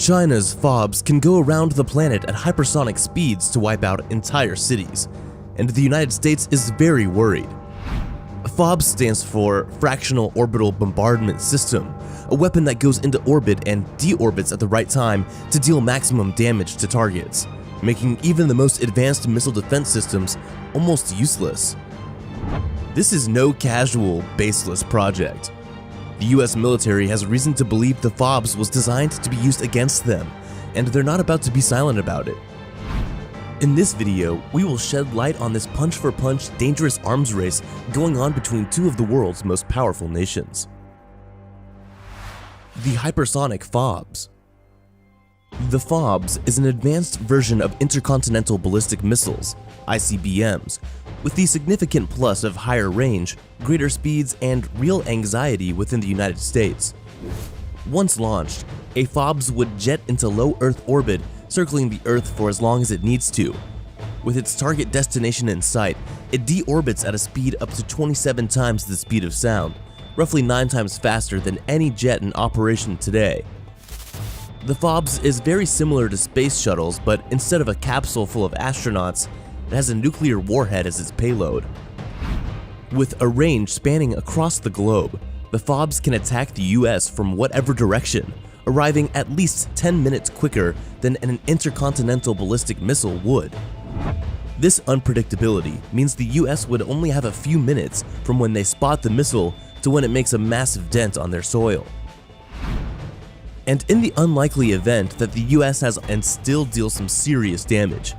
China's FOBS can go around the planet at hypersonic speeds to wipe out entire cities, and the United States is very worried. FOBS stands for Fractional Orbital Bombardment System, a weapon that goes into orbit and deorbits at the right time to deal maximum damage to targets, making even the most advanced missile defense systems almost useless. This is no casual, baseless project. The US military has reason to believe the FOBS was designed to be used against them, and they're not about to be silent about it. In this video, we will shed light on this punch-for-punch, dangerous arms race going on between two of the world's most powerful nations. The Hypersonic FOBS. The FOBS is an advanced version of intercontinental ballistic missiles, ICBMs, with the significant plus of higher range, greater speeds, and real anxiety within the United States. Once launched, a FOBS would jet into low Earth orbit, circling the Earth for as long as it needs to. With its target destination in sight, it deorbits at a speed up to 27 times the speed of sound, roughly 9 times faster than any jet in operation today. The FOBS is very similar to space shuttles, but instead of a capsule full of astronauts, it has a nuclear warhead as its payload. With a range spanning across the globe, the FOBS can attack the US from whatever direction, arriving at least 10 minutes quicker than an intercontinental ballistic missile would. This unpredictability means the US would only have a few minutes from when they spot the missile to when it makes a massive dent on their soil. And in the unlikely event that the US has and still deals some serious damage,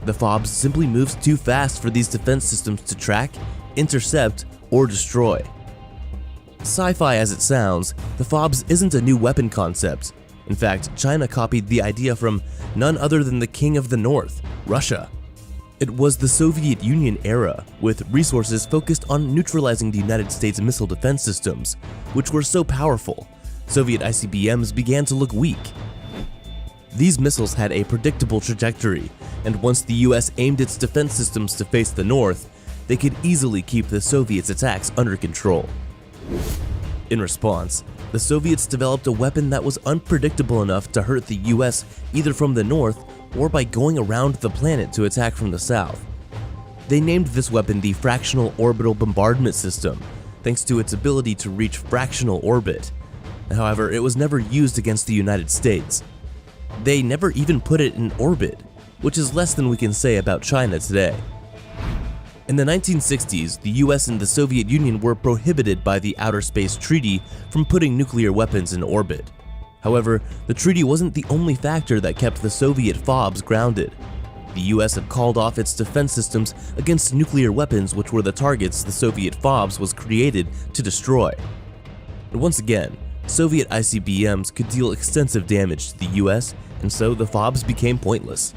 the FOBS simply moves too fast for these defense systems to track, intercept, or destroy. Sci-fi as it sounds, the FOBS isn't a new weapon concept. In fact, China copied the idea from none other than the King of the North, Russia. It was the Soviet Union era, with resources focused on neutralizing the United States missile defense systems, which were so powerful, Soviet ICBMs began to look weak. These missiles had a predictable trajectory, and once the US aimed its defense systems to face the North, they could easily keep the Soviets' attacks under control. In response, the Soviets developed a weapon that was unpredictable enough to hurt the US either from the north or by going around the planet to attack from the south. They named this weapon the Fractional Orbital Bombardment System, thanks to its ability to reach fractional orbit. However, it was never used against the United States. They never even put it in orbit, which is less than we can say about China today. In the 1960s, the US and the Soviet Union were prohibited by the Outer Space Treaty from putting nuclear weapons in orbit. However, the treaty wasn't the only factor that kept the Soviet FOBS grounded. The US had called off its defense systems against nuclear weapons, which were the targets the Soviet FOBS was created to destroy. And once again, Soviet ICBMs could deal extensive damage to the US, and so the FOBS became pointless.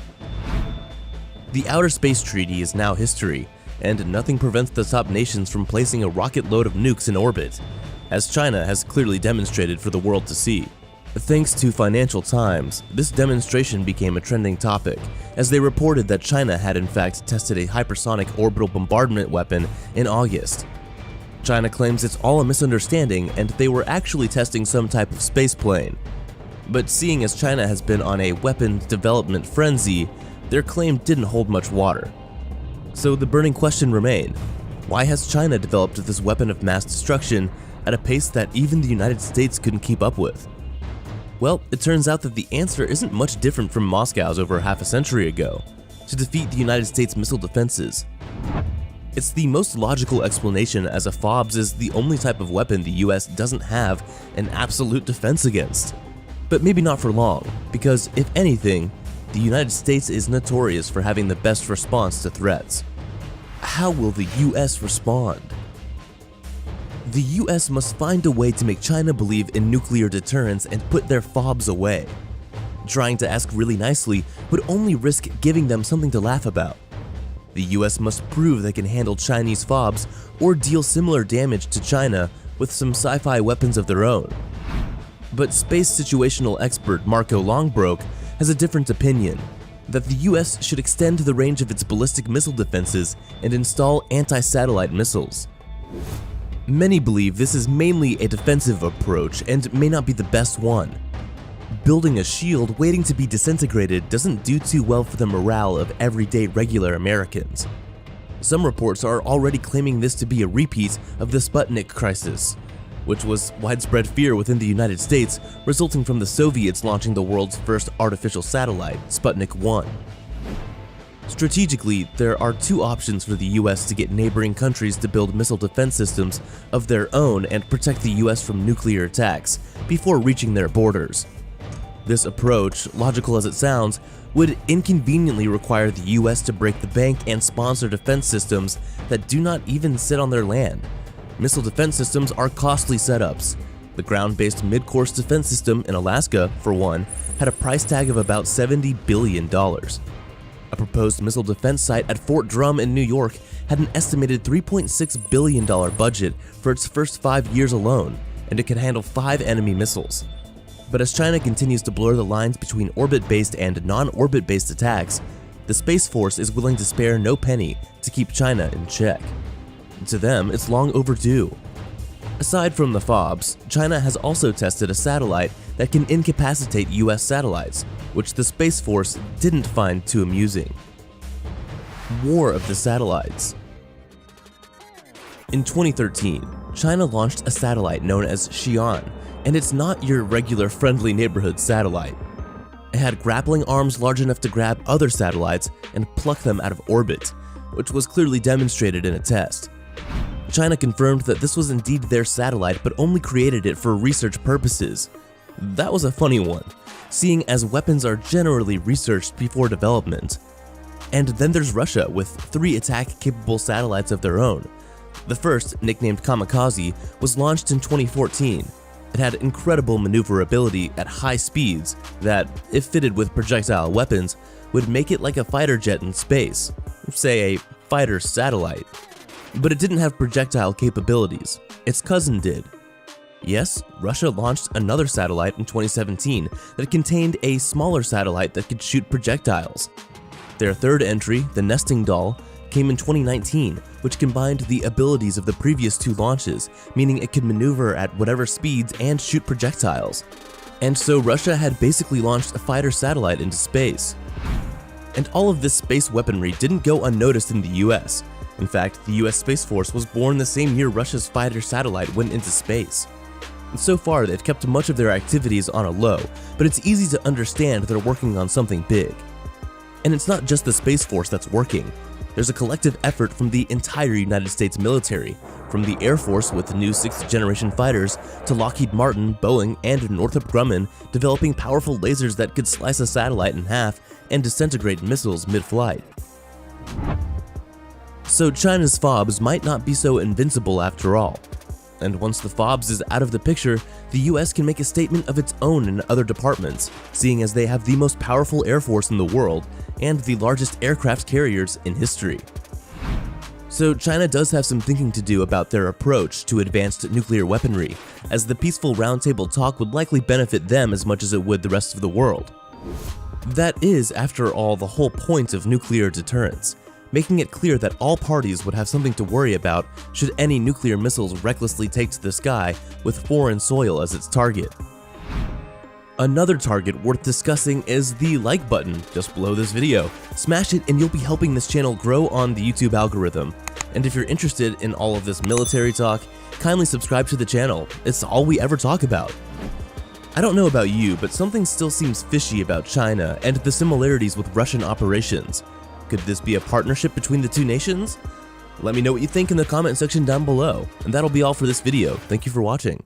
The Outer Space Treaty is now history, and nothing prevents the top nations from placing a rocket load of nukes in orbit, as China has clearly demonstrated for the world to see. Thanks to Financial Times, this demonstration became a trending topic, as they reported that China had in fact tested a hypersonic orbital bombardment weapon in August. China claims it's all a misunderstanding and they were actually testing some type of space plane. But seeing as China has been on a weapons development frenzy, their claim didn't hold much water. So the burning question remained: why has China developed this weapon of mass destruction at a pace that even the United States couldn't keep up with? Well, it turns out that the answer isn't much different from Moscow's over half a century ago: to defeat the United States missile defenses. It's the most logical explanation, as a FOBS is the only type of weapon the US doesn't have an absolute defense against. But maybe not for long, because if anything, the United States is notorious for having the best response to threats. How will the US respond? The US must find a way to make China believe in nuclear deterrence and put their FOBS away. Trying to ask really nicely would only risk giving them something to laugh about. The US must prove they can handle Chinese FOBS or deal similar damage to China with some sci-fi weapons of their own. But space situational expert Marco Longbroke has a different opinion, that the US should extend the range of its ballistic missile defenses and install anti-satellite missiles. Many believe this is mainly a defensive approach and may not be the best one. building a shield waiting to be disintegrated doesn't do too well for the morale of everyday regular Americans. Some reports are already claiming this to be a repeat of the Sputnik crisis, which was widespread fear within the United States resulting from the Soviets launching the world's first artificial satellite, Sputnik 1. Strategically, there are two options for the US to get neighboring countries to build missile defense systems of their own and protect the US from nuclear attacks before reaching their borders. This approach, logical as it sounds, would inconveniently require the US to break the bank and sponsor defense systems that do not even sit on their land. Missile defense systems are costly setups. The ground-based mid-course defense system in Alaska, for one, had a price tag of about $70 billion. A proposed missile defense site at Fort Drum in New York had an estimated $3.6 billion budget for its first 5 years alone, and it could handle 5 enemy missiles. But as China continues to blur the lines between orbit-based and non-orbit-based attacks, the Space Force is willing to spare no penny to keep China in check. To them, it's long overdue. Aside from the FOBS, China has also tested a satellite that can incapacitate US satellites, which the Space Force didn't find too amusing. War of the Satellites. In 2013, China launched a satellite known as Xi'an, and it's not your regular friendly neighborhood satellite. It had grappling arms large enough to grab other satellites and pluck them out of orbit, which was clearly demonstrated in a test. China confirmed that this was indeed their satellite, but only created it for research purposes. That was a funny one, seeing as weapons are generally researched before development. And then there's Russia with 3 attack-capable satellites of their own. The first, nicknamed Kamikaze, was launched in 2014. It had incredible maneuverability at high speeds that, if fitted with projectile weapons, would make it like a fighter jet in space, say a fighter satellite. But it didn't have projectile capabilities. Its cousin did. Yes, Russia launched another satellite in 2017 that contained a smaller satellite that could shoot projectiles. Their third entry, the Nesting Doll, came in 2019, which combined the abilities of the previous 2 launches, meaning it could maneuver at whatever speeds and shoot projectiles. And so Russia had basically launched a fighter satellite into space. And all of this space weaponry didn't go unnoticed in the US. In fact, the US Space Force was born the same year Russia's fighter satellite went into space. And so far, they've kept much of their activities on a low, but it's easy to understand they're working on something big. And it's not just the Space Force that's working. There's a collective effort from the entire United States military, from the Air Force with the new 6th-generation fighters to Lockheed Martin, Boeing, and Northrop Grumman developing powerful lasers that could slice a satellite in half and disintegrate missiles mid-flight. So China's FOBS might not be so invincible after all. And once the FOBS is out of the picture, the US can make a statement of its own in other departments, seeing as they have the most powerful air force in the world and the largest aircraft carriers in history. So China does have some thinking to do about their approach to advanced nuclear weaponry, as the peaceful roundtable talk would likely benefit them as much as it would the rest of the world. That is, after all, the whole point of nuclear deterrence, making it clear that all parties would have something to worry about should any nuclear missiles recklessly take to the sky with foreign soil as its target. Another target worth discussing is the like button just below this video. Smash it and you'll be helping this channel grow on the YouTube algorithm. And if you're interested in all of this military talk, kindly subscribe to the channel. It's all we ever talk about. I don't know about you, but something still seems fishy about China and the similarities with Russian operations. Could this be a partnership between the two nations? Let me know what you think in the comment section down below. And that'll be all for this video. Thank you for watching.